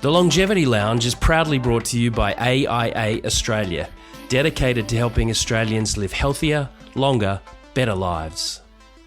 The Longevity Lounge is proudly brought to you by AIA Australia, dedicated to helping Australians live healthier, longer, better lives.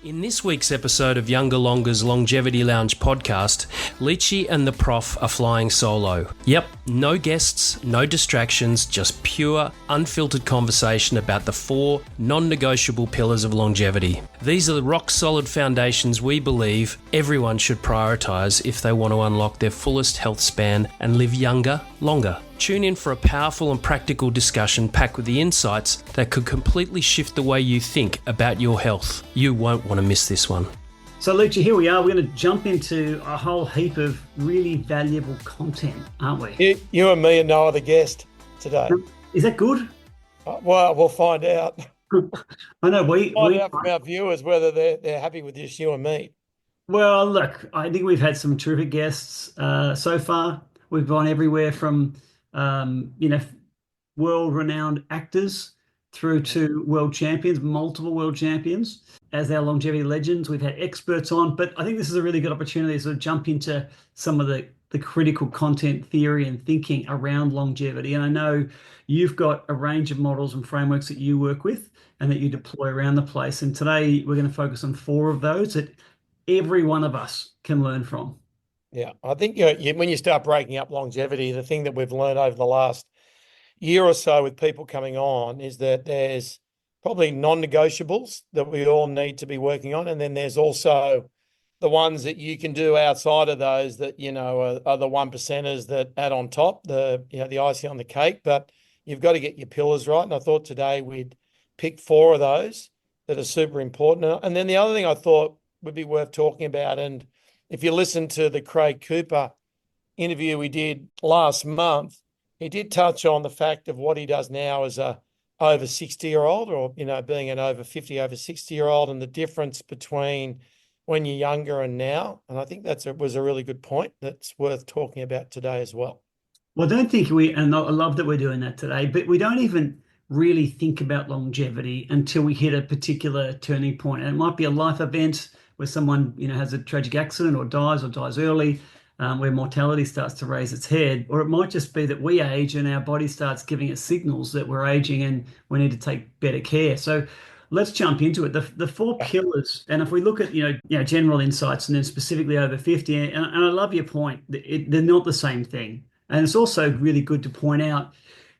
In this week's episode of Younger Longer's Longevity Lounge podcast, Leechy and The Prof are flying solo. Yep, no guests, no distractions, just pure, unfiltered conversation about the 4 non-negotiable pillars of longevity. These are the rock-solid foundations we believe everyone should prioritise if they want to unlock their fullest health span and live younger, longer. Tune in for a powerful and practical discussion packed with the insights that could completely shift the way you think about your health. You won't want to miss this one. So, Leechy, here we are. We're going to jump into a whole heap of really valuable content, aren't we? You and me and no other guest today. Is that good? Well, we'll find out. I know we Find out from our viewers whether they're happy with just you and me. Well, look, I think we've had some terrific guests so far. We've gone everywhere from world-renowned actors through to world champions, multiple world champions as our longevity legends. We've had experts on, but I think this is a really good opportunity to sort of jump into some of the critical content theory and thinking around longevity. And I know you've got a range of models and frameworks that you work with and that you deploy around the place. And today we're going to focus on 4 of those that every one of us can learn from. Yeah, I think when you start breaking up longevity, the thing that we've learned over the last year or so with people coming on is that there's probably non-negotiables that we all need to be working on. And then there's also the ones that you can do outside of those that, are the 1%ers that add on top, the icing on the cake. But you've got to get your pillars right. And I thought today we'd pick 4 of those that are super important. And then the other thing I thought would be worth talking about, and if you listen to the Craig Cooper interview we did last month, he did touch on the fact of what he does now as a over 60-year-old or, being an over 50, over 60-year-old and the difference between when you're younger and now. And I think was a really good point that's worth talking about today as well. Well, I don't think and I love that we're doing that today, but we don't even really think about longevity until we hit a particular turning point. And it might be a life event where someone, has a tragic accident or dies early, where mortality starts to raise its head, or it might just be that we age and our body starts giving us signals that we're aging and we need to take better care. So let's jump into it. The 4 pillars, and if we look at, general insights and then specifically over 50, and I love your point, they're not the same thing. And it's also really good to point out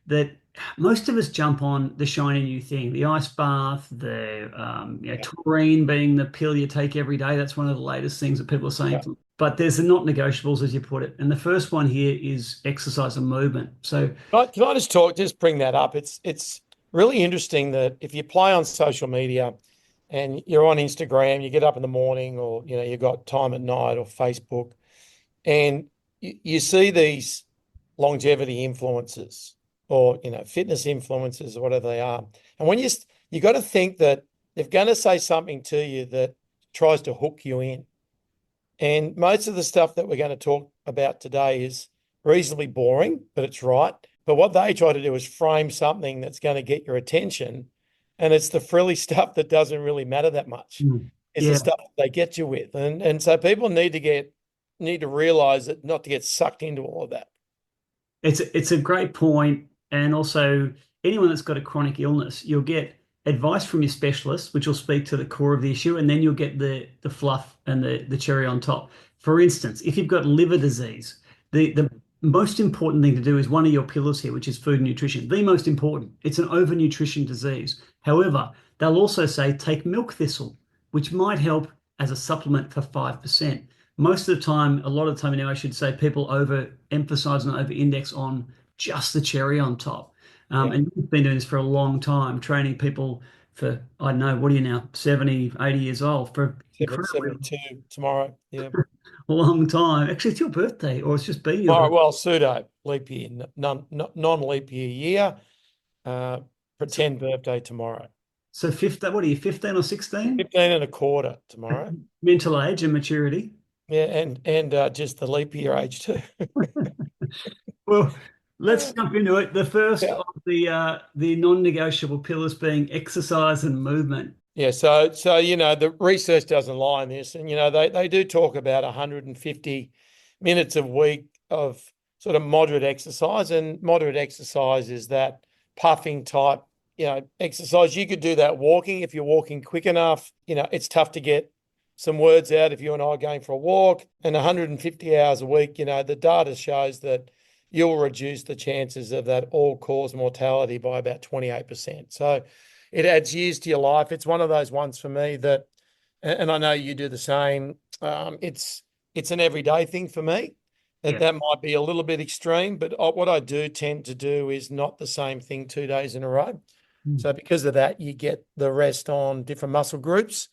that most of us jump on the shiny new thing, the ice bath, the taurine being the pill you take every day. That's one of the latest things that people are saying. Yeah. But there's the not negotiables, as you put it. And the first one here is exercise and movement. So can I just bring that up? It's really interesting that if you play on social media and you're on Instagram, you get up in the morning or, you've got time at night or Facebook, and you see these longevity influencers or, fitness influencers or whatever they are. And when you got to think that they're going to say something to you that tries to hook you in. And most of the stuff that we're going to talk about today is reasonably boring, but it's right. But what they try to do is frame something that's going to get your attention. And it's the frilly stuff that doesn't really matter that much. It's the stuff that they get you with. And so people need to realize that not to get sucked into all of that. It's a great point. And also, anyone that's got a chronic illness, you'll get advice from your specialist, which will speak to the core of the issue, and then you'll get the fluff and the cherry on top. For instance, if you've got liver disease, the most important thing to do is one of your pillars here, which is food and nutrition. The most important. It's an overnutrition disease. However, they'll also say take milk thistle, which might help as a supplement for 5%. Most of the time, a lot of the time, I should say people overemphasize and over-index on just the cherry on top. And you've been doing this for a long time, training people for, I don't know, what are you now, 70, 80 years old? For 72 tomorrow, yeah. A long time. Actually, it's your birthday, or it's just been your birthday. Well, pseudo leap year, non-leap year, pretend birthday tomorrow. So what are you, 15 or 16? 15 and a quarter tomorrow. Mental age and maturity. Yeah, and just the leap year age too. Well, let's jump into it. The first of the non-negotiable pillars being exercise and movement. Yeah, so the research doesn't lie in this, and they do talk about 150 minutes a week of sort of moderate exercise, and moderate exercise is that puffing type, exercise. You could do that walking if you're walking quick enough. It's tough to get some words out if you and I are going for a walk, and 150 hours a week, the data shows that you'll reduce the chances of that all-cause mortality by about 28%. So it adds years to your life. It's one of those ones for me that, and I know you do the same, it's an everyday thing for me. That might be a little bit extreme, but what I do tend to do is not the same thing 2 days in a row. So because of that, you get the rest on different muscle groups,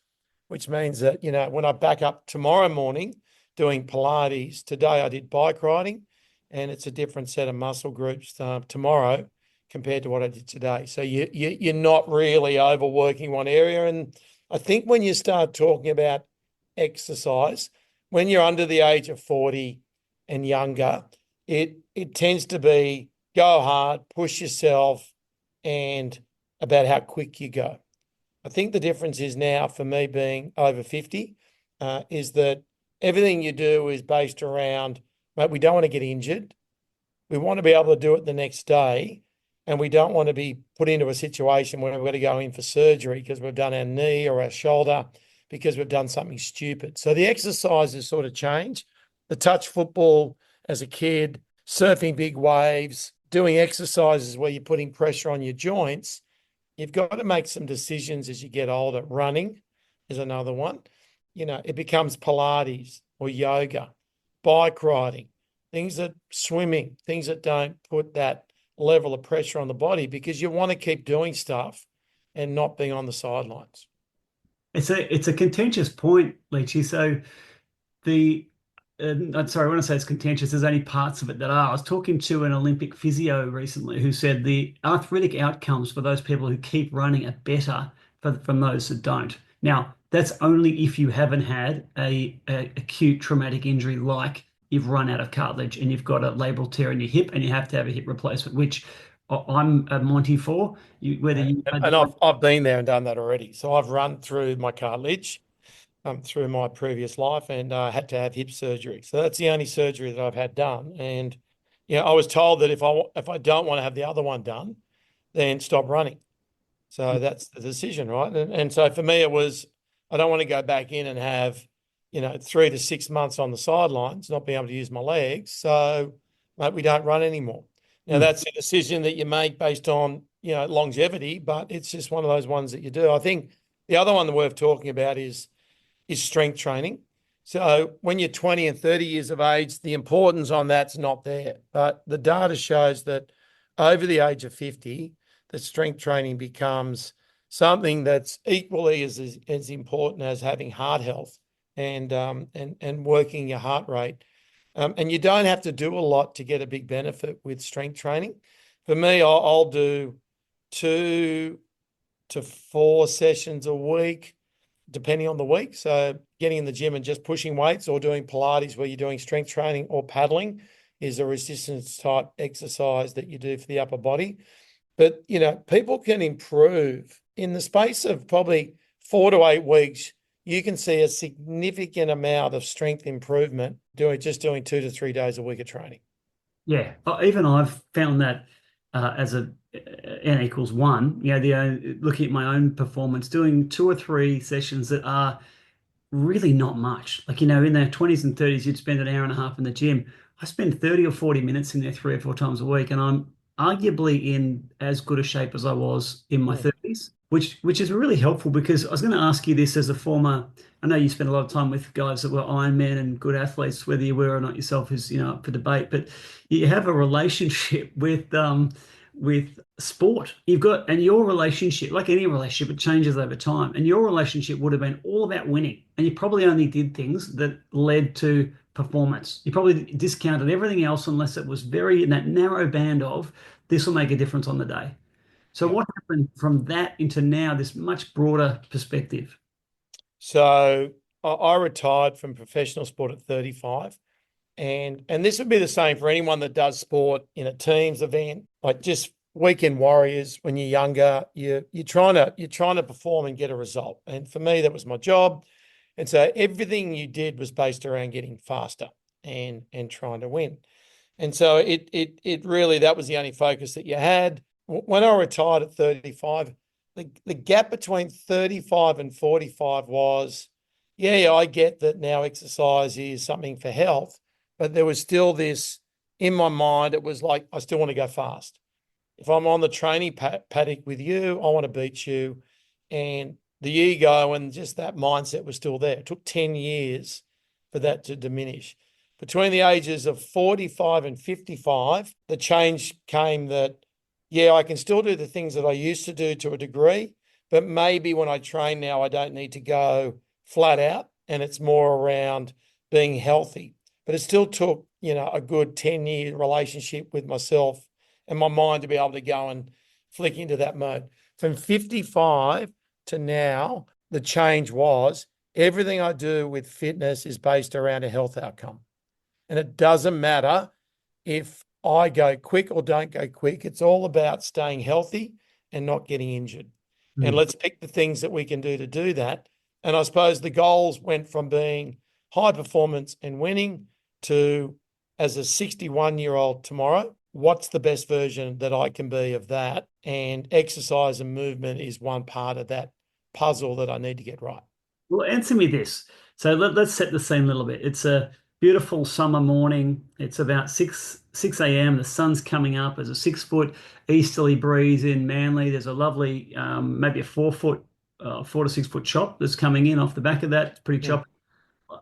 which means that, when I back up tomorrow morning doing Pilates, today I did bike riding, and it's a different set of muscle groups tomorrow compared to what I did today. So you're not really overworking one area. And I think when you start talking about exercise, when you're under the age of 40 and younger, it tends to be go hard, push yourself, and about how quick you go. I think the difference is now, for me being over 50, is that everything you do is based around, mate, we don't want to get injured. We want to be able to do it the next day, and we don't want to be put into a situation where we've got to go in for surgery because we've done our knee or our shoulder because we've done something stupid. So the exercises sort of change. The touch football as a kid, surfing big waves, doing exercises where you're putting pressure on your joints. You've got to make some decisions as you get older. Running is another one. It becomes Pilates or yoga, bike riding, swimming, things that don't put that level of pressure on the body, because you want to keep doing stuff and not being on the sidelines. It's a contentious point, Leechy. So I'm sorry, when I say it's contentious, there's only parts of it that are. I was talking to an Olympic physio recently who said the arthritic outcomes for those people who keep running are better from those that don't. Now, that's only if you haven't had a acute traumatic injury, like you've run out of cartilage and you've got a labral tear in your hip and you have to have a hip replacement, which I'm a Monty for. I've been there and done that already. So I've run through my cartilage through my previous life, and had to have hip surgery. So that's the only surgery that I've had done. And I was told that if I don't want to have the other one done, then stop running. So that's the decision, right? And so for me, it was, I don't want to go back in and have 3 to 6 months on the sidelines, not being able to use my legs. So, mate, we don't run anymore. Now that's a decision that you make based on longevity, but it's just one of those ones that you do. I think the other one that worth talking about is strength training. So when you're 20 and 30 years of age, the importance on that's not there. But the data shows that over the age of 50, that strength training becomes something that's equally as important as having heart health and working your heart rate. And you don't have to do a lot to get a big benefit with strength training. For me, I'll do 2 to 4 sessions a week, depending on the week. So getting in the gym and just pushing weights, or doing Pilates where you're doing strength training, or paddling is a resistance type exercise that you do for the upper body. But, people can improve in the space of probably 4 to 8 weeks. You can see a significant amount of strength improvement doing 2 to 3 days a week of training. Yeah, even I've found that as a N equals 1, looking at my own performance, doing 2 or 3 sessions that are really not much. Like, in their 20s and 30s, you'd spend an hour and a half in the gym. I spend 30 or 40 minutes in there 3 or 4 times a week, and I'm arguably in as good a shape as I was in my 30s, which is really helpful, because I was going to ask you this as a former, I know you spent a lot of time with guys that were Ironmen and good athletes, whether you were or not yourself is, up for debate, but you have a relationship with sport. And your relationship, like any relationship, it changes over time. And your relationship would have been all about winning. And you probably only did things that led to performance. You probably discounted everything else unless it was very in that narrow band of, this will make a difference on the day. So what happened from that into now, this much broader perspective? So I retired from professional sport at 35. And this would be the same for anyone that does sport in a teams event, like just weekend warriors. When you're younger, you're trying to perform and get a result. And for me, that was my job. And so everything you did was based around getting faster and trying to win. And so it really, that was the only focus that you had. When I retired at 35, the gap between 35 and 45 was, yeah, I get that now exercise is something for health, but there was still this in my mind. It was like, I still want to go fast. If I'm on the training paddock with you, I want to beat you. And the ego and just that mindset was still there. It took 10 years for that to diminish. Between the ages of 45 and 55, the change came that, yeah, I can still do the things that I used to do to a degree, but maybe when I train now, I don't need to go flat out, and it's more around being healthy. But it still took, a good 10-year relationship with myself and my mind to be able to go and flick into that mode. From 55 to now, the change was everything I do with fitness is based around a health outcome. And it doesn't matter if I go quick or don't go quick. It's all about staying healthy and not getting injured. And let's pick the things that we can do that. And I suppose the goals went from being high performance and winning to, as a 61-year-old tomorrow, what's the best version that I can be of that? And exercise and movement is one part of that puzzle that I need to get right. Well, answer me this. So let's set the scene a little bit. It's a beautiful summer morning. It's about 6 a.m. The sun's coming up. There's a 6 foot easterly breeze in Manly. There's a lovely, maybe a 4 foot, 4 to 6 foot chop that's coming in off the back of that. It's pretty choppy.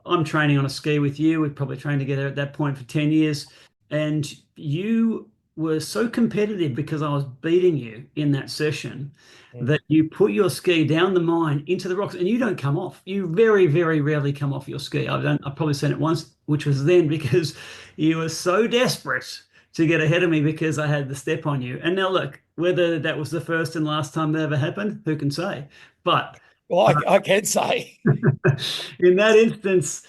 I'm training on a ski with you. We've probably trained together at that point for 10 years. And you were so competitive because I was beating you in that session that you put your ski down the mine into the rocks and you don't come off. You very, very rarely come off your ski. I've probably seen it once, which was then because you were so desperate to get ahead of me because I had the step on you. And now look, whether that was the first and last time that ever happened, who can say? But Well, I can say. in that instance,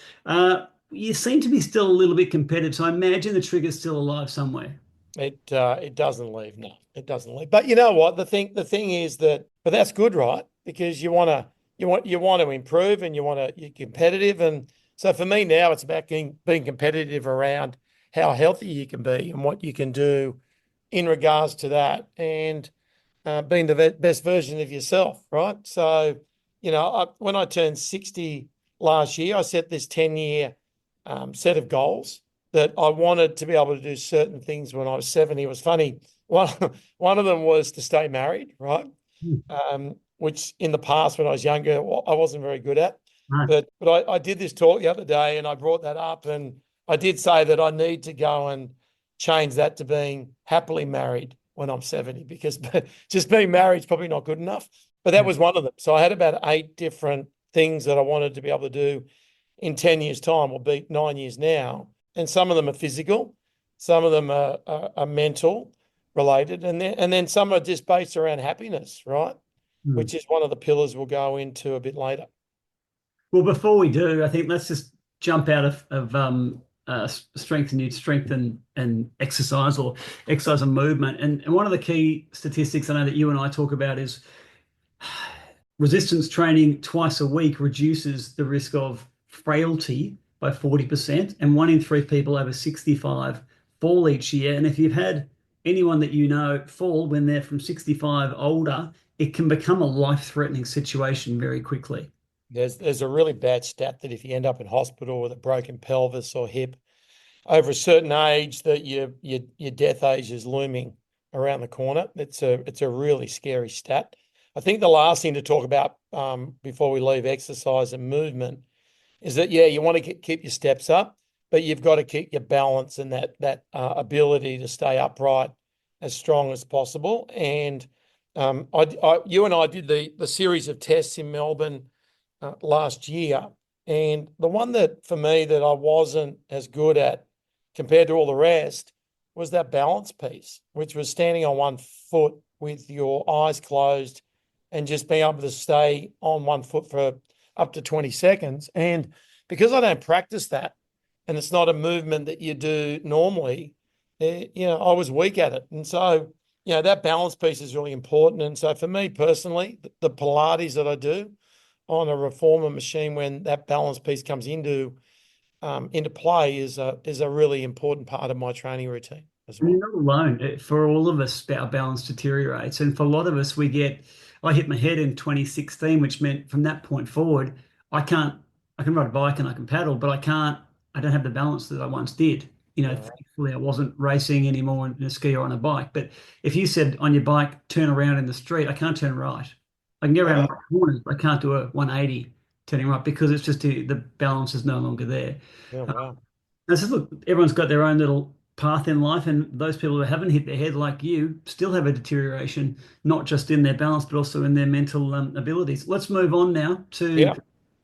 you seem to be still a little bit competitive. So I imagine the trigger's still alive somewhere. It doesn't leave. No, it doesn't leave. But you know what? The thing is that, but that's good, right? Because you want to improve and you're competitive. And so for me now, it's about being competitive around how healthy you can be and what you can do in regards to that, and being the best version of yourself, right? So, when I turned 60 last year, I set this 10-year set of goals that I wanted to be able to do certain things when I was 70. It was funny. One of them was to stay married, right? Which in the past, when I was younger, I wasn't very good at. Right. But I did this talk the other day and I brought that up, and I did say that I need to go and change that to being happily married when I'm 70, because just being married is probably not good enough. But that was one of them. So I had about 8 different things that I wanted to be able to do in 10 years' time, or be 9 years now. And some of them are physical, some of them are mental related, and then some are just based around happiness, right? Which is one of the pillars we'll go into a bit later. Well, before we do, I think let's just jump out of strength and exercise, or exercise and movement. And one of the key statistics I know that you and I talk about is resistance training twice a week reduces the risk of frailty by 40%, and 1 in 3 people over 65 fall each year. And if you've had anyone that you know fall when they're from 65 older, it can become a life-threatening situation very quickly. There's a really bad stat that if you end up in hospital with a broken pelvis or hip over a certain age, that your death age is looming around the corner. It's a really scary stat. I think the last thing to talk about before we leave exercise and movement is that, yeah, you want to keep your steps up, but you've got to keep your balance and that ability to stay upright as strong as possible. And you and I did the series of tests in Melbourne last year, and the one that for me that I wasn't as good at compared to all the rest was that balance piece, which was standing on 1 foot with your eyes closed and just being able to stay on 1 foot for up to 20 seconds. And because I don't practice that, and it's not a movement that you do normally, I was weak at it. And so, that balance piece is really important. And so for me personally, the Pilates that I do on a reformer machine, when that balance piece comes into into play is a really important part of my training routine as And well. you're not alone. For all of us, our balance deteriorates. And for a lot of us, I hit my head in 2016, which meant from that point forward, I can't, I can ride a bike and I can paddle, but I don't have the balance that I once did. Yeah. Thankfully, I wasn't racing anymore in a ski or on a bike. But if you said on your bike, turn around in the street, I can't turn right. I can get around Oh, corners, but I can't do a 180 turning right because it's just the balance is no longer there. yeah, wow. I said, look, everyone's got their own little path in life, and those people who haven't hit their head like you still have a deterioration, not just in their balance, but also in their mental abilities. Let's move on now to Yeah.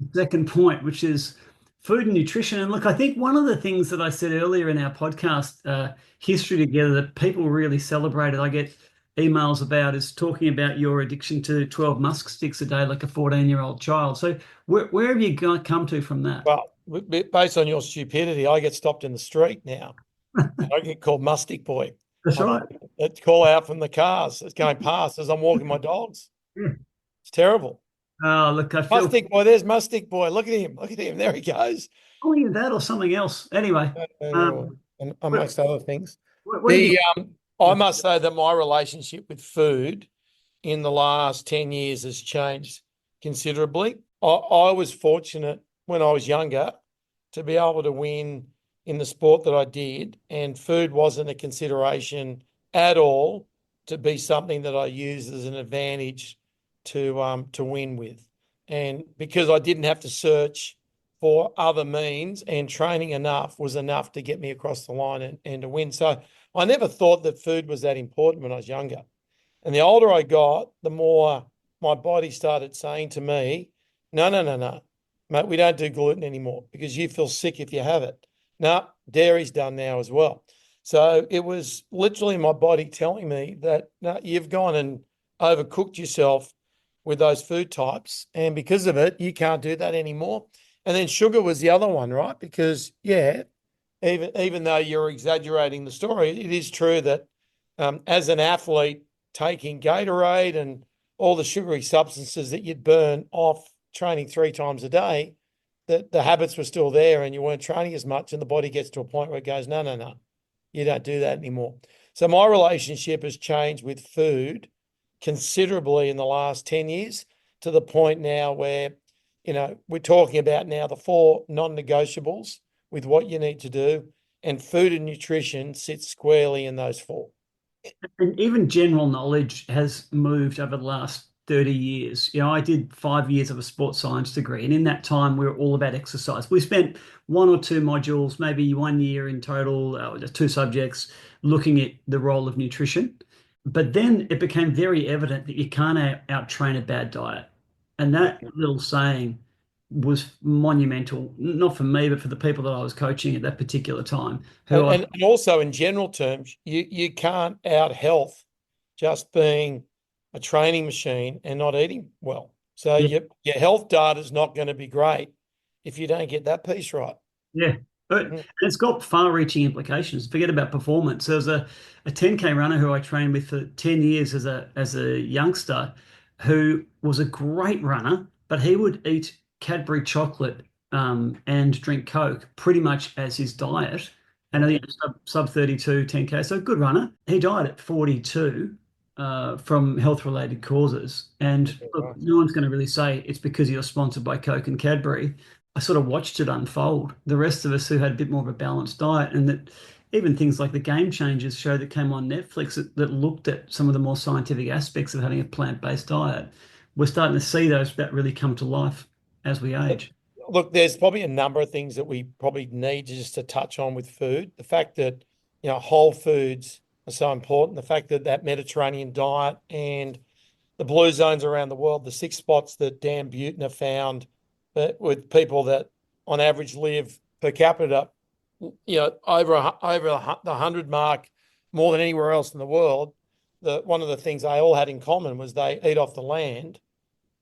the second point, which is food and nutrition. And look, I think one of the things that I said earlier in our podcast history together that people really celebrated, I get emails about, is talking about your addiction to 12 musk sticks a day, like a 14-year-old child. So where have you come to from that? Well, based on your stupidity, I get stopped in the street now. I get called Mustic Boy. That's right. It's call out from the cars that's going past as I'm walking my dogs. Yeah. It's terrible. Oh, look, I feel Mustic Boy, there's Mustic Boy. Look at him. Look at him. There he goes. either that or something else. Anyway, And what, amongst other things. what have you? I must say that my relationship with food in the last 10 years has changed considerably. I was fortunate when I was younger to be able to win in the sport that I did, and food wasn't a consideration at all to be something that I used as an advantage to win with. And because I didn't have to search for other means, and training enough was enough to get me across the line and to win. So I never thought that food was that important when I was younger. And the older I got, the more my body started saying to me, no, no, no, no, mate, we don't do gluten anymore because you feel sick if you have it. No, dairy's done now as well. So it was literally my body telling me that, no, you've gone and overcooked yourself with those food types. And because of it, you can't do that anymore. And then sugar was the other one, right? Because, yeah, even though you're exaggerating the story, it is true that as an athlete, taking Gatorade and all the sugary substances that you'd burn off training 3 times a day, that the habits were still there and you weren't training as much, and the body gets to a point where it goes, no, no, no, you don't do that anymore. So my relationship has changed with food considerably in the last 10 years to the point now where, we're talking about now the 4 non-negotiables with what you need to do, and food and nutrition sits squarely in those 4. And even general knowledge has moved over the last 30 years. I did 5 years of a sports science degree, and in that time, we were all about exercise. We spent 1 or 2 modules, maybe 1 year in total, just 2 subjects, looking at the role of nutrition. But then it became very evident that you can't out-train a bad diet. And that little saying was monumental, not for me, but for the people that I was coaching at that particular time. And also in general terms, you can't out health just being a training machine and not eating well. So Yeah. your health data is not going to be great if you don't get that piece right. Yeah. But it's got far-reaching implications. Forget about performance. There was a 10K runner who I trained with for 10 years as a youngster who was a great runner, but he would eat Cadbury chocolate and drink Coke pretty much as his diet. And I think sub 32 10K, so good runner. He died at 42 from health-related causes. And look, no one's going to really say it's because you're sponsored by Coke and Cadbury. I sort of watched it unfold. The rest of us who had a bit more of a balanced diet, and that even things like the Game Changers show that came on Netflix that looked at some of the more scientific aspects of having a plant-based diet, we're starting to see that really come to life as we age. Look, there's probably a number of things that we probably need just to touch on with food. The fact that, whole foods are so important. The fact that that Mediterranean diet and the blue zones around the world, the 6 spots that Dan Buettner found with people that on average live per capita, over the 100 mark more than anywhere else in the world. One of the things they all had in common was they eat off the land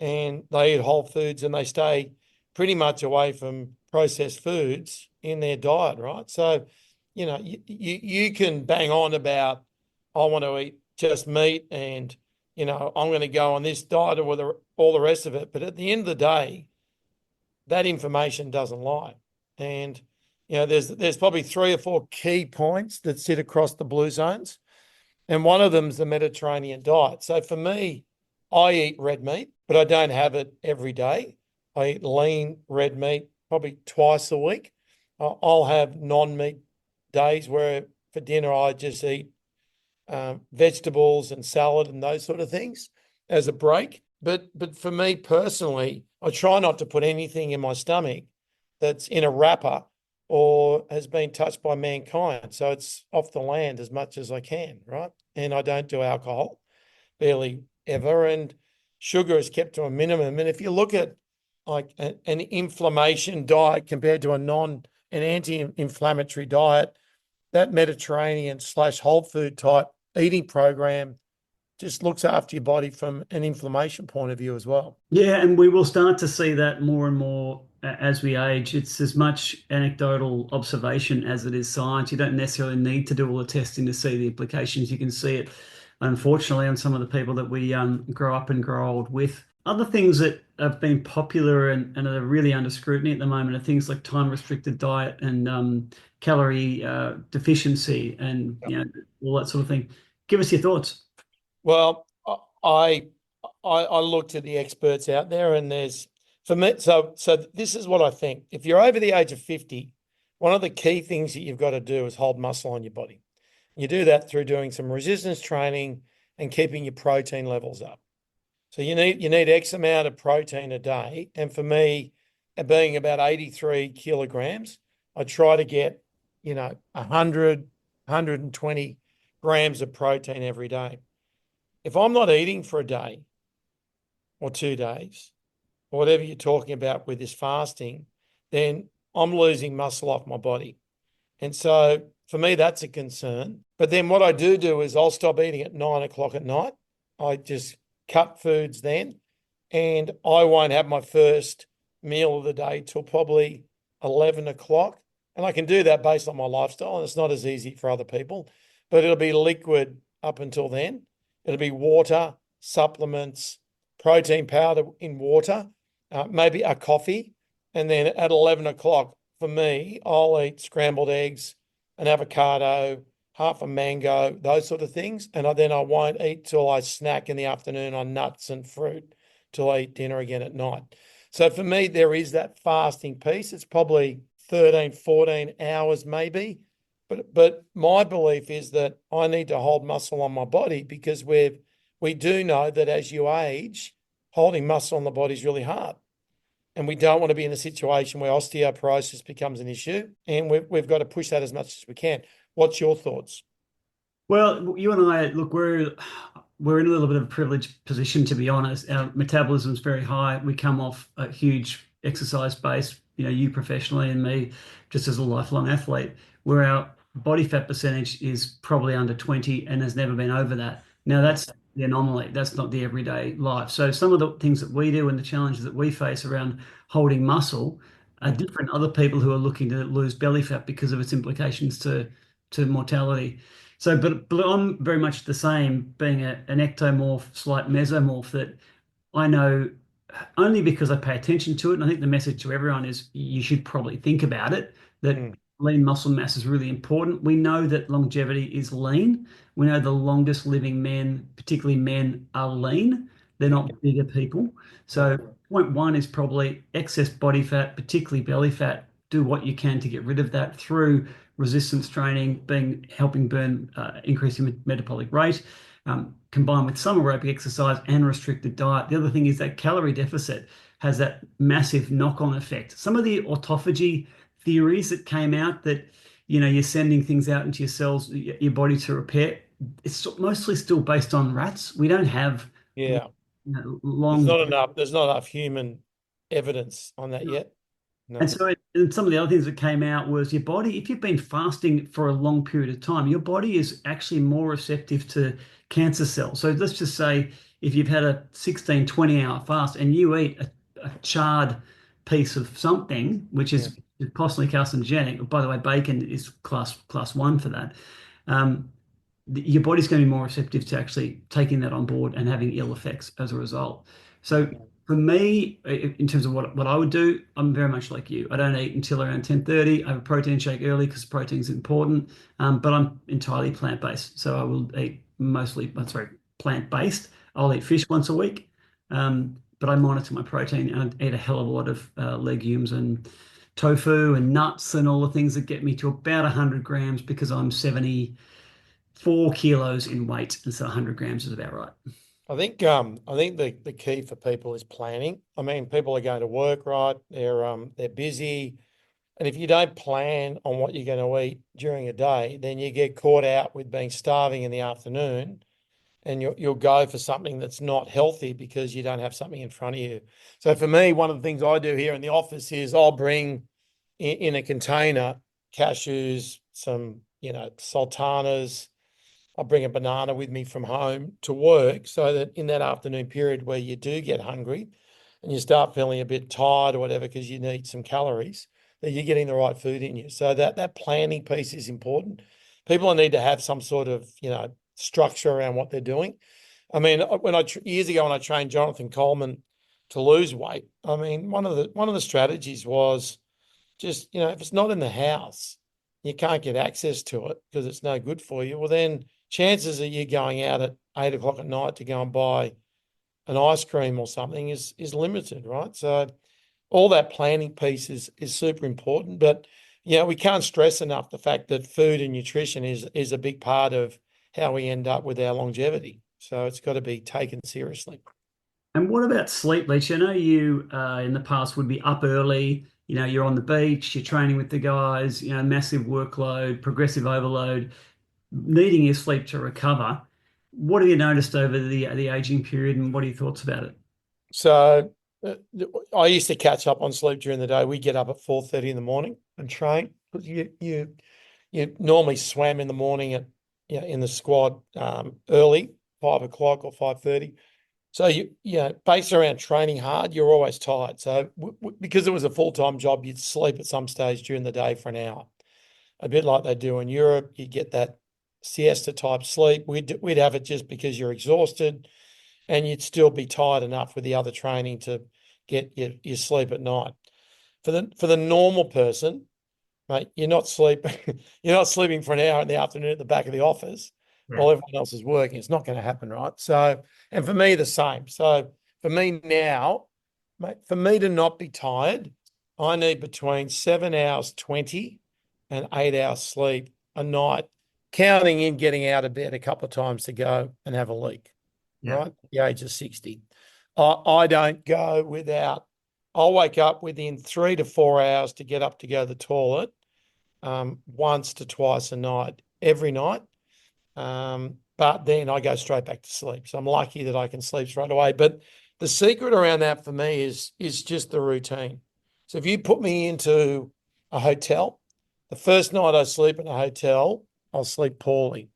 and they eat whole foods and they stay pretty much away from processed foods in their diet, right? So, you can bang on about, I want to eat just meat and, I'm going to go on this diet or all the rest of it. But at the end of the day, that information doesn't lie. And there's probably 3 or 4 key points that sit across the blue zones. And one of them is the Mediterranean diet. So for me, I eat red meat, but I don't have it every day. I eat lean red meat probably twice a week. I'll have non-meat days where for dinner I just eat vegetables and salad and those sort of things as a break. But for me personally, I try not to put anything in my stomach that's in a wrapper or has been touched by mankind. So it's off the land as much as I can, right? And I don't do alcohol, barely ever. And sugar is kept to a minimum. And if you look at like an inflammation diet compared to an anti-inflammatory diet, that Mediterranean / whole food type eating program just looks after your body from an inflammation point of view as well. Yeah, and we will start to see that more and more as we age. It's as much anecdotal observation as it is science. You don't necessarily need to do all the testing to see the implications. You can see it, unfortunately, on some of the people that we grow up and grow old with. Other things that have been popular and are really under scrutiny at the moment are things like time-restricted diet and calorie deficiency and all that sort of thing. Give us your thoughts. Well, I looked at the experts out there, and there's for me. So this is what I think. If you're over the age of 50, one of the key things that you've got to do is hold muscle on your body. You do that through doing some resistance training and keeping your protein levels up. So you need X amount of protein a day. And for me, being about 83 kilograms, I try to get 100, 120 grams of protein every day. If I'm not eating for a day or 2 days, or whatever you're talking about with this fasting, then I'm losing muscle off my body. And so for me, that's a concern. But then what I do is I'll stop eating at 9 o'clock at night. I just cut foods then, and I won't have my first meal of the day till probably 11 o'clock. And I can do that based on my lifestyle. And it's not as easy for other people, but it'll be liquid up until then. It'll be water, supplements, protein powder in water, maybe a coffee. And then at 11 o'clock, for me, I'll eat scrambled eggs, an avocado, half a mango, those sort of things. And then I won't eat till I snack in the afternoon on nuts and fruit till I eat dinner again at night. So for me, there is that fasting piece. It's probably 13, 14 hours maybe. But my belief is that I need to hold muscle on my body because we do know that as you age, holding muscle on the body is really hard. And we don't want to be in a situation where osteoporosis becomes an issue. And we've got to push that as much as we can. What's your thoughts? Well, you and I, look, we're in a little bit of a privileged position, to be honest. Our metabolism is very high. We come off a huge exercise base, you professionally and me just as a lifelong athlete, where our body fat percentage is probably under 20 and has never been over that. Now, that's the anomaly. That's not the everyday life. So some of the things that we do and the challenges that we face around holding muscle are different. Other people who are looking to lose belly fat because of its implications to mortality. So, but I'm very much the same, being an ectomorph, slight mesomorph, that I know only because I pay attention to it. And I think the message to everyone is you should probably think about it, that lean muscle mass is really important. We know that longevity is lean. We know the longest living men, particularly men, are lean. They're not bigger people. So point one is probably excess body fat, particularly belly fat. Do what you can to get rid of that through resistance training, helping burn, increasing metabolic rate, combined with some aerobic exercise and restricted diet. The other thing is that calorie deficit has that massive knock-on effect. Some of the autophagy theories that came out that, you're sending things out into your cells, your body to repair, it's mostly still based on rats. We don't have long. There's not enough human evidence on that yet. No. And so and some of the other things that came out was your body, if you've been fasting for a long period of time, your body is actually more receptive to cancer cells. So let's just say if you've had a 16, 20-hour fast and you eat a charred piece of something, which is possibly carcinogenic, by the way, bacon is class 1 for that, your body's going to be more receptive to actually taking that on board and having ill effects as a result. So For me, in terms of what I would do, I'm very much like you. I don't eat until around 10:30. I have a protein shake early because protein is important. But I'm entirely plant-based, so I will eat mostly, sorry, plant-based. I'll eat fish once a week, but I monitor my protein and I eat a hell of a lot of legumes and tofu and nuts and all the things that get me to about 100 grams because I'm 74 kilos in weight, and so 100 grams is about right. I think the key for people is planning. I mean, people are going to work, right? They're busy. And if you don't plan on what you're going to eat during a day, then you get caught out with being starving in the afternoon, and you'll go for something that's not healthy because you don't have something in front of you. So for me, one of the things I do here in the office is I'll bring in a container cashews, some, sultanas. I'll bring a banana with me from home to work so that in that afternoon period where you do get hungry and you start feeling a bit tired or whatever because you need some calories, that you're getting the right food in you. So that planning piece is important. People need to have some sort of, structure around what they're doing. I mean, years ago when I trained Jonathan Coleman to lose weight, I mean, one of the strategies was just, if it's not in the house, you can't get access to it because it's no good for you. Well, then chances of you going out at 8 o'clock at night to go and buy an ice cream or something is limited, right? So all that planning piece is super important. But we can't stress enough the fact that food and nutrition is a big part of how we end up with our longevity. So it's got to be taken seriously. And what about sleep, Leach? I know you in the past would be up early. You're on the beach, you're training with the guys, massive workload, progressive overload, needing your sleep to recover. What have you noticed over the aging period, and what are your thoughts about it? So I used to catch up on sleep during the day. We get up at 4:30 in the morning and train because you normally swam in the morning in the squad early, 5 o'clock or 5:30. So based around training hard, you're always tired. So because it was a full-time job, you'd sleep at some stage during the day for an hour, a bit like they do in Europe. You get that siesta type sleep. We'd have it just because you're exhausted, and you'd still be tired enough with the other training to get your sleep at night. For the normal person, mate, you're not sleeping for an hour in the afternoon at the back of the office while everyone else is working. It's not going to happen, right? So, and for me, the same. So for me now, mate, for me to not be tired, I need between 7 hours 20 and 8 hours sleep a night, counting in getting out of bed a couple of times to go and have a leak, right? At the age of 60. I don't go without, I'll wake up within 3 to 4 hours to get up to go to the toilet once to twice a night, every night. But then I go straight back to sleep. So I'm lucky that I can sleep straight away. But the secret around that for me is just the routine. So if you put me into a hotel, the first night I sleep in a hotel, I'll sleep poorly.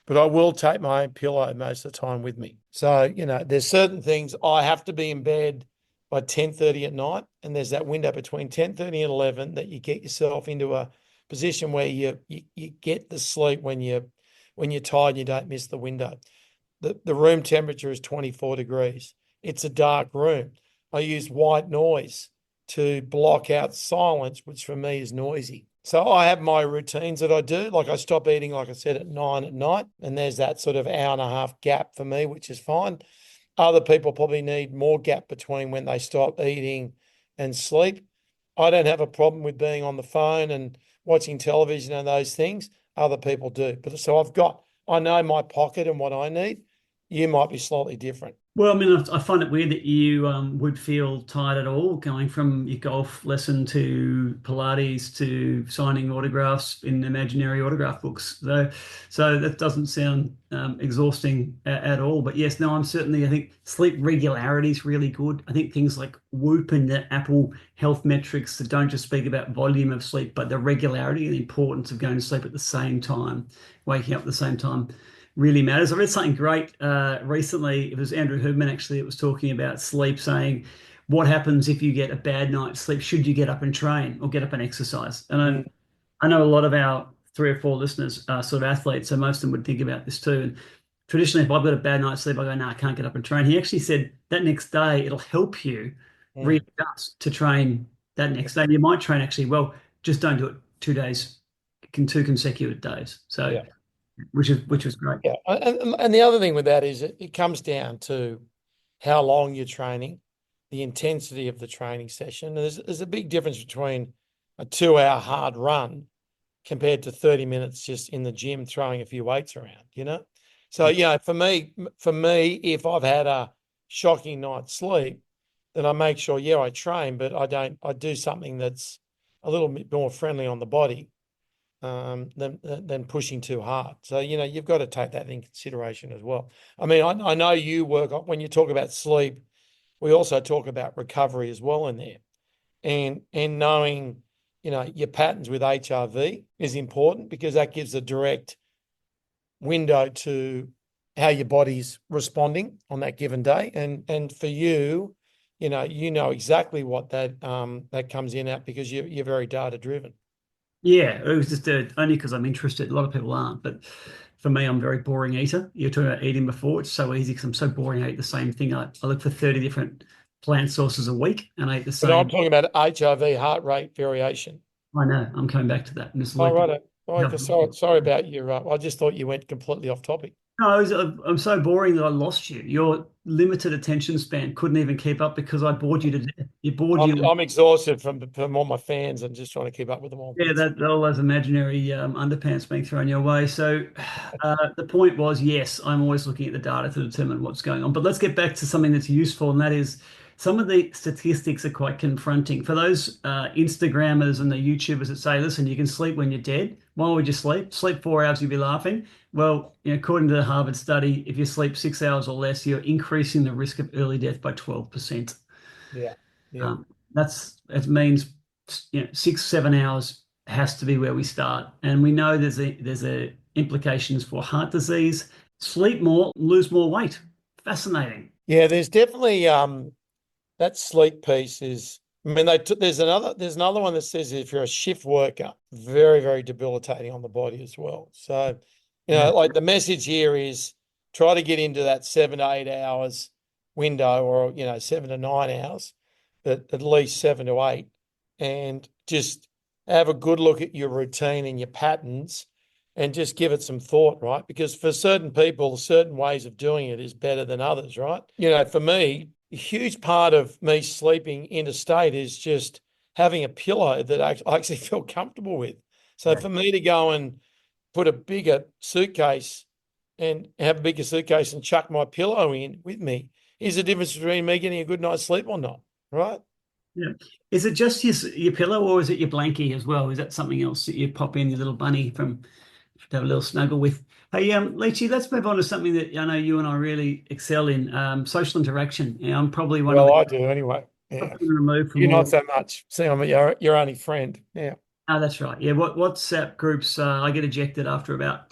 But I will take my own pillow most of the time with me. So, there's certain things I have to be in bed by 10:30 at night. And there's that window between 10:30 and 11 that you get yourself into a position where you get the sleep when you're tired and you don't miss the window. The room temperature is 24 degrees. It's a dark room. I use white noise to block out silence, which for me is noisy. So I have my routines that I do. Like I stop eating, like I said, at 9 at night. And there's that sort of hour and a half gap for me, which is fine. Other people probably need more gap between when they stop eating and sleep. I don't have a problem with being on the phone and watching television and those things. Other people do. But so I know my pocket and what I need. You might be slightly different. Well, I mean, I find it weird that you would feel tired at all going from your golf lesson to Pilates to signing autographs in imaginary autograph books. So that doesn't sound exhausting at all. But yes, no, I think sleep regularity is really good. I think things like Whoop and the Apple health metrics that don't just speak about volume of sleep, but the regularity and the importance of going to sleep at the same time, waking up at the same time really matters. I read something great recently. It was Andrew Huberman actually. It was talking about sleep, saying, "What happens if you get a bad night's sleep? Should you get up and train or get up and exercise?" And I know a lot of our 3 or 4 listeners are sort of athletes, so most of them would think about this too. And traditionally, if I've got a bad night's sleep, I go, no, I can't get up and train. He actually said that next day it'll help you readjust to train that next day. You might train actually well, just don't do it 2 days, two consecutive days. So, Yeah. which was great. Yeah. And the other thing with that is it comes down to how long you're training, the intensity of the training session. There's a big difference between a 2-hour hard run compared to 30 minutes just in the gym throwing a few weights around, you know? So, you know, for me, if I've had a shocking night's sleep, then I make sure, yeah, I train, but I do something that's a little bit more friendly on the body than pushing too hard. So, you know, you've got to take that in consideration as well. I mean, I know you work on, when you talk about sleep, we also talk about recovery as well in there. And knowing, you know, your patterns with HRV is important because that gives a direct window to how your body's responding on that given day. And for you, you know exactly what that comes in at because you're very data driven. Yeah, it was just only because I'm interested. A lot of people aren't, but for me, I'm a very boring eater. You're talking about eating before. It's so easy because I'm so boring. I eat the same thing. I look for 30 different plant sources a week and I eat the But I'm same. talking about HRV, heart rate variation. I know. I'm coming back to that. I'm just Oh, looking. right. Sorry about your. I just thought you went completely off topic. No, I'm so boring that I lost you. Your limited attention span couldn't even keep up because I bored you to death. You bored you. I'm exhausted from all my fans and just trying to keep up with them all. Yeah, that all those imaginary underpants being thrown your way. So the point was, yes, I'm always looking at the data to determine what's going on. But let's get back to something that's useful, and that is some of the statistics are quite confronting. For those Instagrammers and the YouTubers that say, listen, you can sleep when you're dead. Why would you sleep? Sleep 4 hours, you'll be laughing. Well, you know, according to the Harvard study, if you sleep 6 hours or less, you're increasing the risk of early death by 12%. Yeah, yeah. Um, it means 6, 7 hours has to be where we start, and we know there's a implications for heart disease. Sleep more, lose more weight. Fascinating. Yeah, there's definitely that sleep piece is. I mean, there's another one that says if you're a shift worker, very, very debilitating on the body as well. So, you know, Yeah. like the message here is try to get into that 7 to 8 hours window, or 7 to 9 hours, but at least 7 to 8, and just have a good look at your routine and your patterns, and just give it some thought, right? Because for certain people, certain ways of doing it is better than others, right? You know, for me, a huge part of me sleeping interstate is just having a pillow that I actually feel comfortable with. So for me to go and put a bigger suitcase and have a bigger suitcase and chuck my pillow in with me is the difference between me getting a good night's sleep or not, right? Yeah. Is it just your pillow or is it your blankie as well? Is that something else that you pop in your little bunny from to have a little snuggle with? Hey, Leechy, let's move on to something that I know you and I really excel in, social interaction. Yeah, I'm probably one of Well, the I do anyway. Yeah. removed from You're not all. so much. See, I'm your only friend. Yeah. Oh, that's right. Yeah, WhatsApp groups, I get ejected after about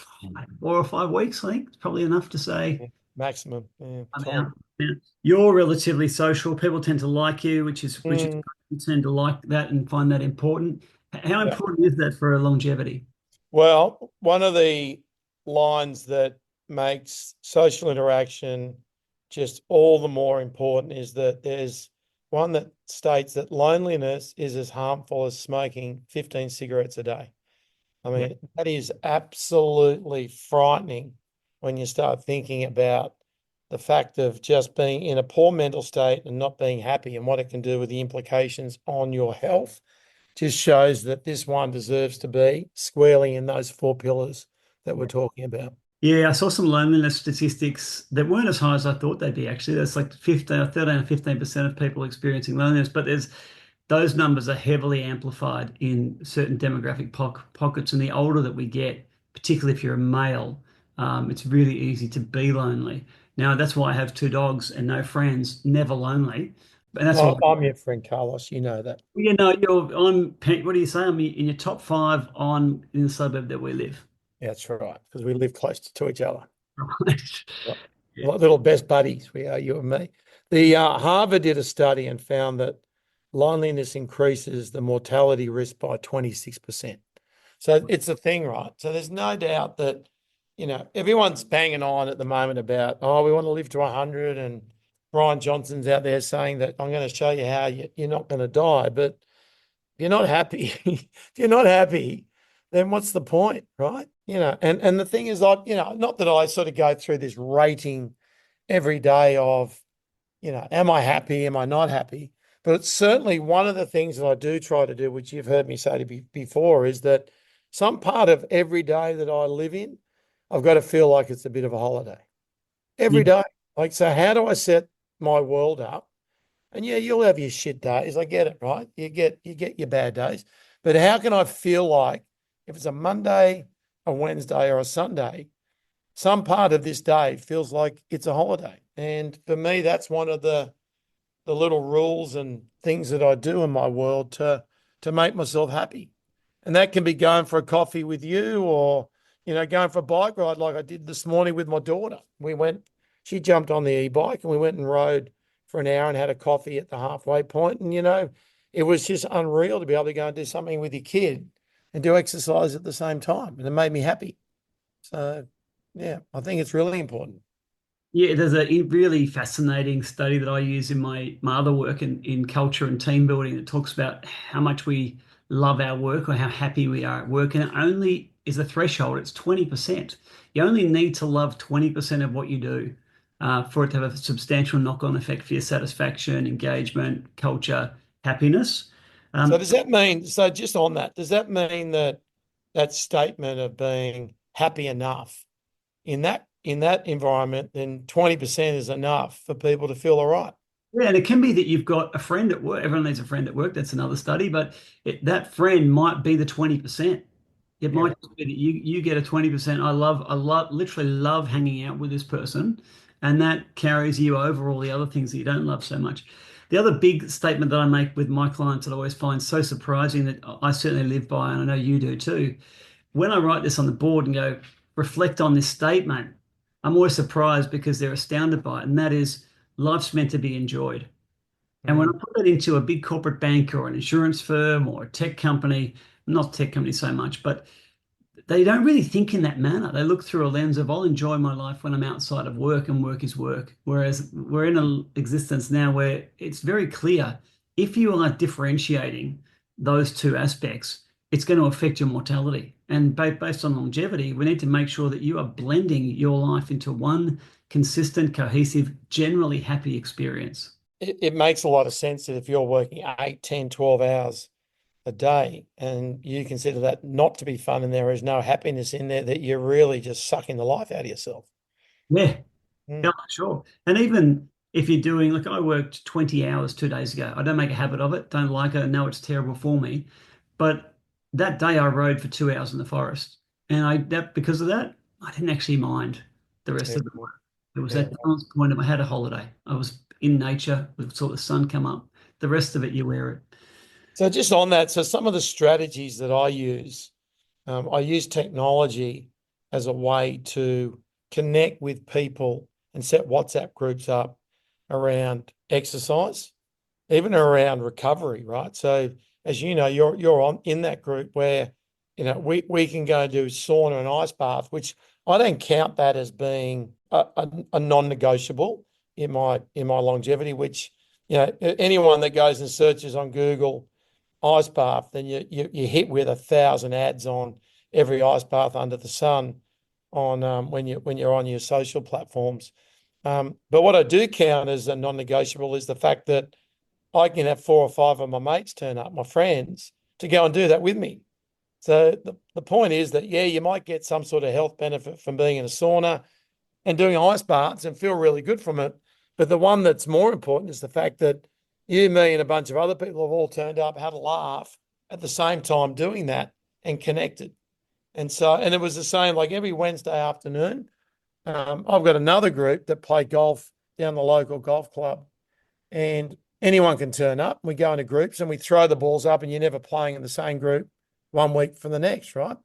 4 or 5 weeks, I think. It's probably enough to say Maximum. Yeah. I'm Time. out. Yeah. You're relatively social. People tend to like you, which is Mm, you tend to like that and find that important. How yeah. important is that for a longevity? Well, one of the lines that makes social interaction just all the more important is that there's one that states that loneliness is as harmful as smoking 15 cigarettes a day. I Yeah. mean, that is absolutely frightening when you start thinking about the fact of just being in a poor mental state and not being happy and what it can do with the implications on your health. Just shows that this one deserves to be squarely in those four pillars that we're talking about. Yeah, I saw some loneliness statistics that weren't as high as I thought they'd be actually. That's like 15, 13 or 15% of people experiencing loneliness, but there's those numbers are heavily amplified in certain demographic pockets. And the older that we get, particularly if you're a male, it's really easy to be lonely. Now, that's why I have two dogs and no friends, never lonely. And that's why, I'm your friend, Carlos. You know that. what do you say? I'm in your top five in the suburb that we live. Yeah, that's right. Because we live close to each other. Right. Right. Yeah. Little best buddies we are, you and me. The Harvard did a study and found that loneliness increases the mortality risk by 26%. So it's a thing, right? So there's no doubt that everyone's banging on at the moment about, oh, we want to live to 100, and Brian Johnson's out there saying that I'm going to show you how you're not going to die. But if you're not happy, if you're not happy, then what's the point, right? And the thing is, not that I sort of go through this rating every day of, am I happy? Am I not happy? But it's certainly one of the things that I do try to do, which you've heard me say before, is that some part of every day that I live in, I've got to feel like it's a bit of a holiday every day. Like, so how do I set my world up? And yeah, you'll have your shit days. I get it, right? You get your bad days. But how can I feel like if it's a Monday, a Wednesday, or a Sunday, some part of this day feels like it's a holiday? And for me, that's one of the little rules and things that I do in my world to make myself happy. And that can be going for a coffee with you, or, going for a bike ride like I did this morning with my daughter. She jumped on the e-bike and we went and rode for an hour and had a coffee at the halfway point. And, it was just unreal to be able to go and do something with your kid and do exercise at the same time. And it made me happy. So, yeah, I think it's really important. Yeah, there's a really fascinating study that I use in my other work in culture and team building that talks about how much we love our work or how happy we are at work. And it only is a threshold, it's 20%. You only need to love 20% of what you do for it to have a substantial knock-on effect for your satisfaction, engagement, culture, happiness. So does that mean, just on that, does that mean that statement of being happy enough in that environment, then 20% is enough for people to feel all right? Yeah, and it can be that you've got a friend at work. Everyone needs a friend at work. That's another study, but that friend might be the 20%. It Yeah. might just be that you get a 20%. Literally love hanging out with this person, and that carries you over all the other things that you don't love so much. The other big statement that I make with my clients that I always find so surprising that I certainly live by, and I know you do too, when I write this on the board and go, reflect on this statement, I'm always surprised because they're astounded by it. And that is, life's meant to be enjoyed. And when I put that into a big corporate bank or an insurance firm or a tech company, not tech company so much, but they don't really think in that manner. They look through a lens of, I'll enjoy my life when I'm outside of work, and work is work. Whereas we're in an existence now where it's very clear if you are differentiating those two aspects, it's going to affect your mortality. And based on longevity, we need to make sure that you are blending your life into one consistent, cohesive, generally happy experience. It makes a lot of sense that if you're working 8, 10, 12 hours a day and you consider that not to be fun and there is no happiness in there, that you're really just sucking the life out of yourself. Yeah, Mm. yeah, sure. And even if you're doing, like I worked 20 hours 2 days ago. I don't make a habit of it, don't like it, I know it's terrible for me. But that day I rode for 2 hours in the forest. And because of that, I didn't actually mind the rest Yeah. of the work. It was Yeah. that balance point of I had a holiday. I was in nature, we saw the sun come up. The rest of it, you wear it. So just on that, so some of the strategies that I use technology as a way to connect with people and set WhatsApp groups up around exercise, even around recovery, right? So as you know, you're in that group where, we can go do sauna and ice bath, which I don't count that as being a non-negotiable in my longevity, which, anyone that goes and searches on Google ice bath, then you hit with 1,000 ads on every ice bath under the sun on when you're on your social platforms. But what I do count as a non-negotiable is the fact that I can have 4 or 5 of my mates turn up, my friends, to go and do that with me. So the point is that, yeah, you might get some sort of health benefit from being in a sauna and doing ice baths and feel really good from it. But the one that's more important is the fact that you, me, and a bunch of other people have all turned up, had a laugh at the same time doing that and connected. And it was the same, like every Wednesday afternoon, I've got another group that play golf down the local golf club, and anyone can turn up. We go into groups and we throw the balls up, and you're never playing in the same group one week from the next, right?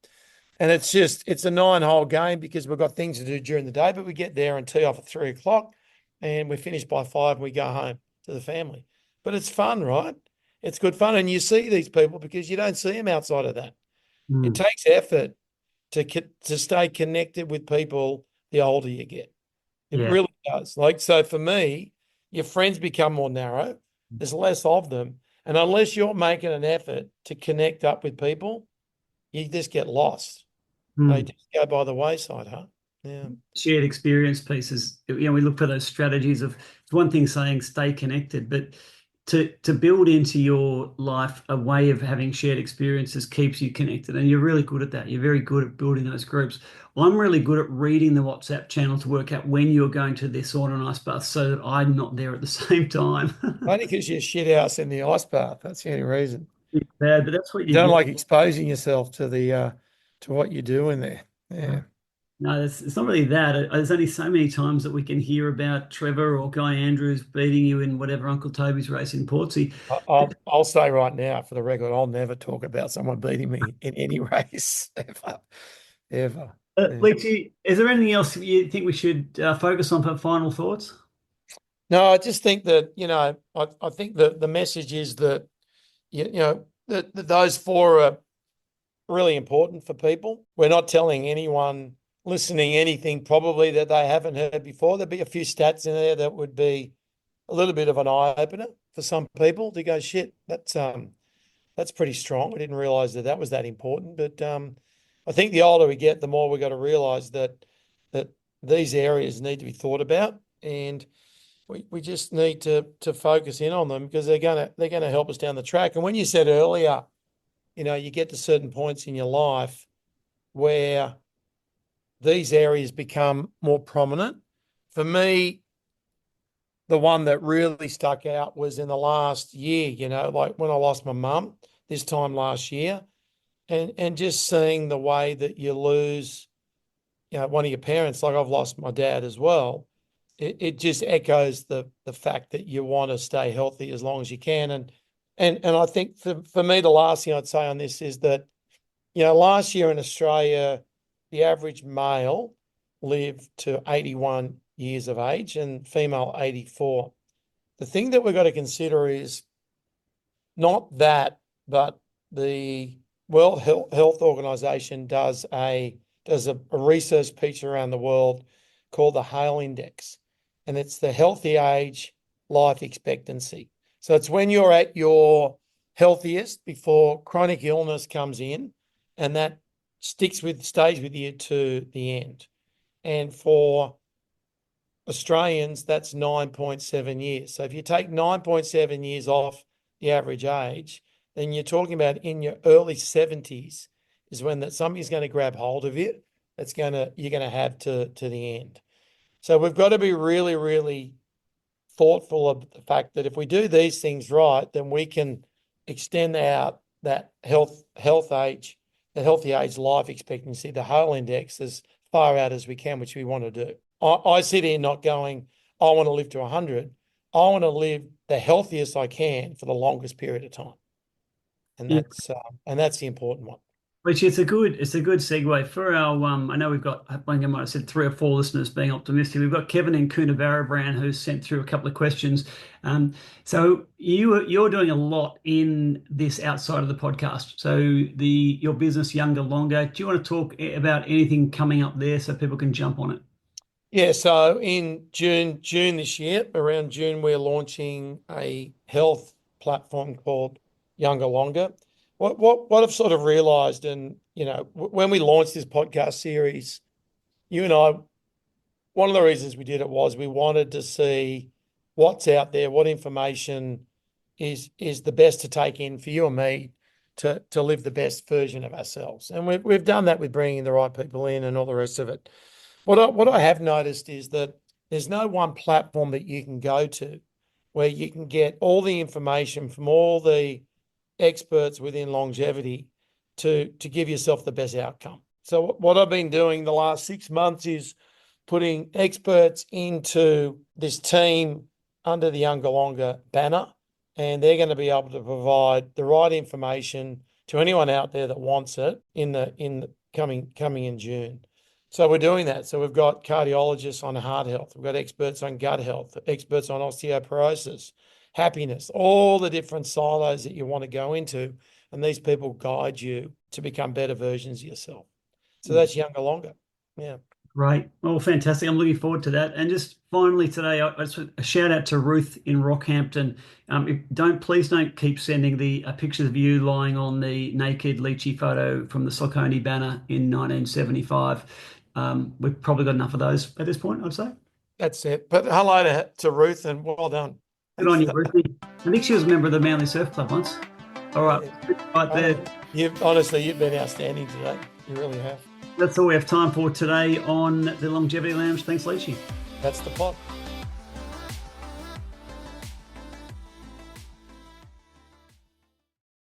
And it's a 9-hole game because we've got things to do during the day, but we get there and tee off at 3 o'clock and we finish by 5 and we go home to the family. But it's fun, right? It's good fun. And you see these people because you don't see them outside of that. It takes effort to stay connected with people the older you get. It Yeah. really does. Like, so for me, your friends become more narrow. There's less of them. And unless you're making an effort to connect up with people, you just get lost. They just go by the wayside, huh? Yeah. Shared experience pieces, we look for those strategies of, it's one thing saying stay connected, but to build into your life a way of having shared experiences keeps you connected, and you're really good at that. You're very good at building those groups. I'm really good at reading the WhatsApp channel to work out when you're going to this sauna and ice bath so that I'm not there at the same time. Only because you're shit house in the ice bath. That's the only reason. It's bad, but that's what You you don't get. like exposing yourself to the to what you do in there. Yeah. No, it's not really that. There's only so many times that we can hear about Trevor or Guy Andrews beating you in whatever Uncle Toby's race in Portsea. I'll say right now, for the record, I'll never talk about someone beating me in any race ever, ever. Yeah. Leechy, is there anything else you think we should focus on for final thoughts? No, I just think that, I think that the message is that, that those four are really important for people. We're not telling anyone listening anything probably that they haven't heard before. There'll be a few stats in there that would be a little bit of an eye opener for some people to go, shit, that's pretty strong. I didn't realize that was that important. But I think the older we get, the more we've got to realize that these areas need to be thought about, and we just need to focus in on them because they're gonna help us down the track. And when you said earlier, you get to certain points in your life where these areas become more prominent. For me, the one that really stuck out was in the last year, like when I lost my mum this time last year, and just seeing the way that you lose, one of your parents, like I've lost my dad as well. It just echoes the fact that you want to stay healthy as long as you can. And I think for me, the last thing I'd say on this is that, last year in Australia, the average male lived to 81 years of age and female 84. The thing that we've got to consider is not that, but the World Health Organization does a research piece around the world called the Hale Index, and it's the healthy age life expectancy. So it's when you're at your healthiest before chronic illness comes in, and that stays with you to the end. And for Australians, that's 9.7 years. So if you take 9.7 years off the average age, then you're talking about in your early 70s is when that somebody's going to grab hold of you. You're going to have to the end. So we've got to be really, really thoughtful of the fact that if we do these things right, then we can extend out that healthy age life expectancy, the Hale Index, as far out as we can, which we want to do. I sit here not going, I want to live to 100. I want to live the healthiest I can for the longest period of time. And that's the important one. Which it's a good segue for our I know we've got, I think I might have said 3 or 4 listeners being optimistic. We've got Kevin in Coonabarabran who's sent through a couple of questions. So you're doing a lot in this outside of the podcast. So your business Younger Longer. Do you want to talk about anything coming up there so people can jump on it? Yeah, so in June this year, around June, we're launching a health platform called Younger Longer. What I've sort of realized, and when we launched this podcast series, you and I, one of the reasons we did it was we wanted to see what's out there, what information is the best to take in for you and me to live the best version of ourselves. And we've done that with bringing the right people in and all the rest of it. What I have noticed is that there's no one platform that you can go to where you can get all the information from all the experts within longevity to give yourself the best outcome. So what I've been doing the last 6 months is putting experts into this team under the Younger Longer banner, and they're going to be able to provide the right information to anyone out there that wants it in the coming in June. So we're doing that. So we've got cardiologists on heart health. We've got experts on gut health, experts on osteoporosis, happiness, all the different silos that you want to go into. And these people guide you to become better versions of yourself. So that's younger, longer. Yeah. Great. Well, fantastic. I'm looking forward to that. And just finally today, I just a shout out to Ruth in Rockhampton. Please don't keep sending the pictures of you lying on the naked Leechy photo from the Salcone banner in 1975. We've probably got enough of those at this point, I'd say. That's it. But hello to Ruth and well done. Good on you, Ruthie. I think she was a member of the Manly Surf Club once. All right, right there. You've been outstanding today. You really have. That's all we have time for today on the Longevity Lounge. Thanks, Leechy. That's the plot.